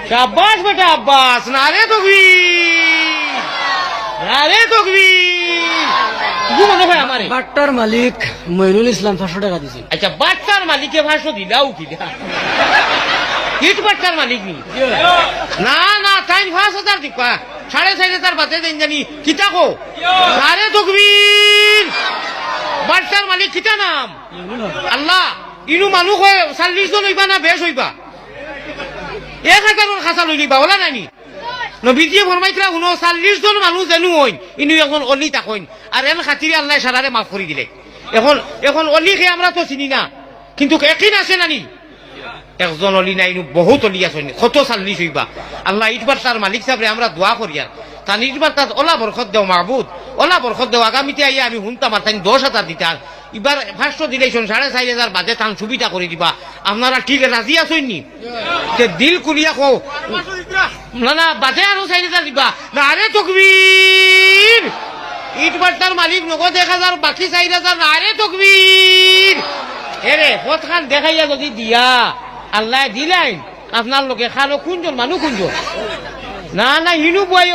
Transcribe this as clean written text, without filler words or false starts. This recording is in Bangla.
শাবাশ বেটা আব্বাস, নারে তকবীর, নারে তকবীর। কি মনে হয় আমারে? বাট্টার মালিক মইনুল ইসলাম 500 টাকা দিছেন। আচ্ছা, বাচ্চার মালিকে ভাষ্য দিলাও কি ইট বাচ্চার মালিক নি? না না, তাই 5,000 দিবা, 4,500 বাদে দেন জানি কিতা কো? নারে তকবীর। বাচ্চার মালিক কিতা নাম? আল্লাহ। ইনু মানুষ 40 জন হইবা না বেশ হইবা? 1,000 খাসা লই নিবা ওলা নানি? নবীজিয়ে ফরমাইছিলা 39 জন মানুষ যেন হইন, ইনু এখন অলি তাকইন, আর এর খাতিরে আল্লাহ সারারে মাফ করে দিলে। এখন অলিকে আমরা তো চিনি না, কিন্তু একদিন আছে নানি একজন অলি নাই, বহুত অলি আছে, কত 40 হইবা। আল্লাহ ইটবার তার মালিক সাহেব আমরা দোয়া করি, আর তার ইটবার তার ওলা বরকত দেও মাহবুদ, ওলা বরকত দেও। আগামীতে আইয়া আমি শুনতাম আর তাই 10,000 দিতার, এবার 500 দিলেছেন, 4,500 বাদে তান সুবিধা করে দিবা। আপনারা ঠিক রাজি আছেন নি? দিল কুলিয়া কো না না, বাদে আরো 4,000 দিবা। না আরে তকবীর। ইটবার তার মালিক নগদ 1,000, বাকি 4,000। না আরে তকবীর। এরে পথখান দেখাইয়া যদি দিয়া আল্লাহ দিলেন আপনার লোকে খালো কোনজন মানুষ কোনজন? না না, ইনু বয়